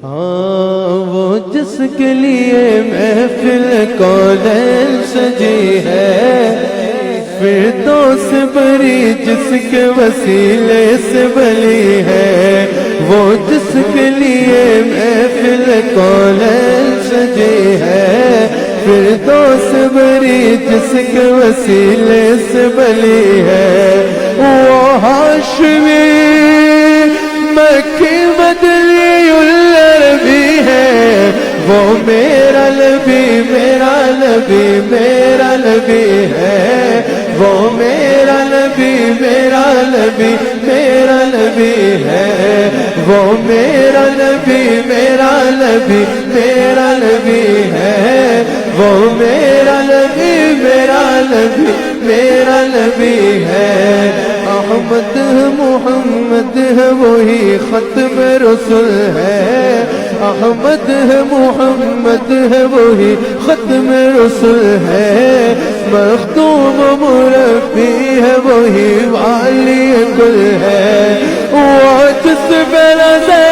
ہاں وہ جس کے لیے محفل کونین سجی ہے، فردوس بری جس کے وسیلے سے بلی ہے، وہ جس کے لیے محفل کونین سجی ہے، فردوس بری جس کے وسیلے سے بلی ہے، وہ ہاشمی مکی مدنی العربی ہے، وہ میرا نبی میرا نبی میرا نبی ہے، وہ میرا نبی میرا نبی میرا نبی ہے، وہ میرا نبی میرا نبی میرا نبی ہے، وہ میرا نبی میرا نبی میرا نبی ہے، احمد محمد ہے وہی ختم رسول ہے، احمد ہے محمد ہے وہی ختم رسول ہے، مختوم مربی ہے وہی والی کل ہے، وہ جس پہ نظر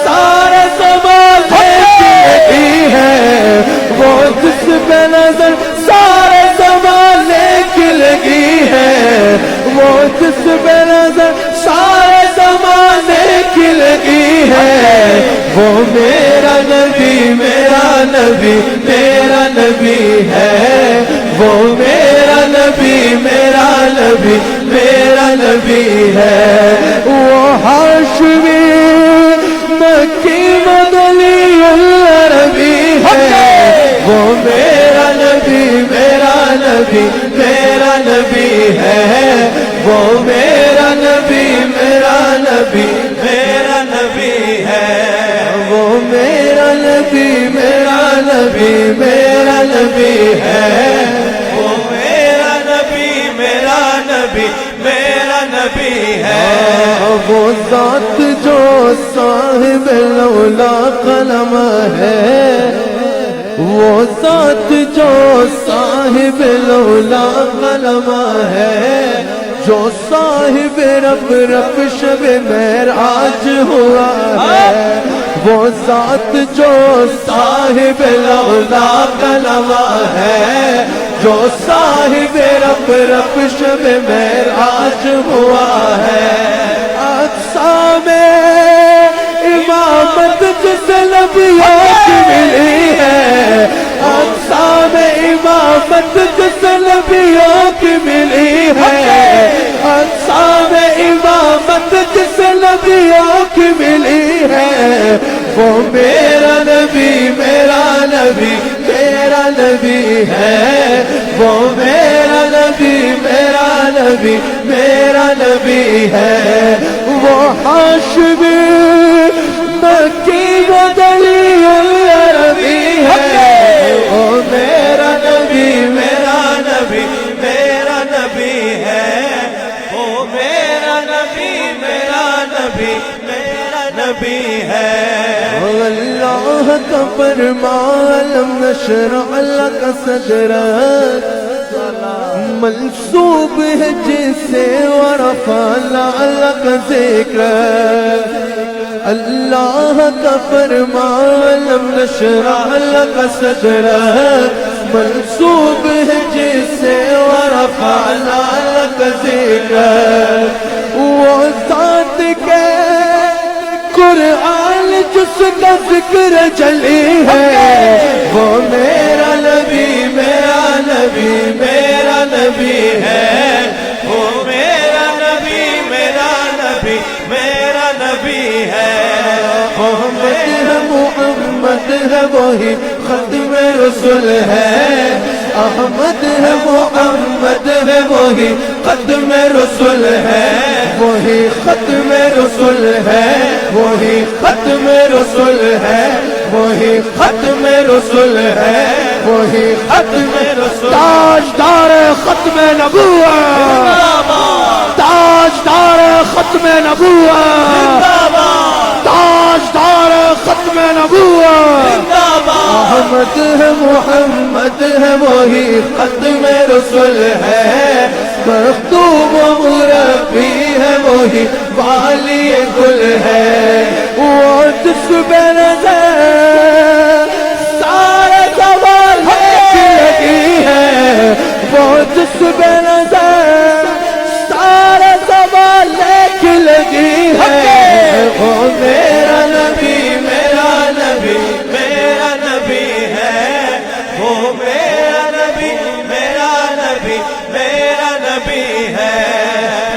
سارے زمان دیکھتی ہے، وہ جس پہ نظر سارے زمانے کی لگی ہے، وہ جس پہ نظر سارے زمانے کی لگی ہے، وہ میرا نبی میرا نبی میرا نبی ہے، وہ میرا نبی میرا نبی میرا نبی ہے، وہ ہاشمی مکی مدنی العربی ہے، وہ میرا نبی میرا نبی میرا نبی ہے، وہ میرا نبی میرا نبی میرا نبی ہے، وہ میرا نبی میرا نبی میرا نبی ہے، وہ میرا نبی میرا نبی میرا نبی ہے، وہ ذات جو صاحب لولا قلم ہے، وہ ذات جو صاحب لولا قلم ہے، جو صاحب رب رب شب معراج ہوا ہے، وہ ذات جو صاحب لولا قلم ہے، جو صاحب رب رب شب معراج ہوا ہے، اقصا میں امامت جس نبیوں کی ملی ہے، اقصا میں امامت جس نبیوں کی ملی ہے، اقصا میں امامت جس نبیوں کی ملی ہے، وہ میرا نبی میرا نبی میرا نبی ہے، وہ میرا نبی میرا نبی میرا نبی ہے، وہ ہاشمی مکی مدنی العربی ہے، وہ میرا نبی میرا نبی میرا نبی ہے، وہ میرا نبی میرا نبی میرا نبی ہے، اللہ کا فرمان نشرح لک صدرک منسوب ہے جسے ورفعنا لک ذکرک، اللہ کا فرمان نشرح لک صدرک منسوب ہے جسے ورفعنا لک ذکرک، وہ ذات کے قرآن جس کا ذکر چلی ہے، وہ میرا نبی میرا نبی میرا نبی ہے، وہ میرا نبی میرا نبی میرا نبی ہے، محمد ہے وہی ختم رسول ہے، احمد ہے محمد ہے وہی ختم رسول ہے، وہی ختم رسول ہے، وہی ختم رسول ہے، وہی ختم رسول ہے، وہی ختم رسول، تاجدار ختم نبوت، تاجدار ختم نبوت، تاجدار ختم نبوت، احمد ہے محمد ہے وہی ختم رسول ہے، مختوم مربی ہے وہی والی گل ہے، وہ جس پہ نظر سارے سوال کی لگی ہے، وہ جس پہ نظر سارے سوال کی لگی ہے، وہ میرا نبی میرا نبی میرا نبی ہے، وہ میرا نبی میرا نبی میرا نبی ہے،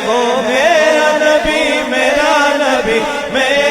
وہ میرا نبی میرا نبی میرا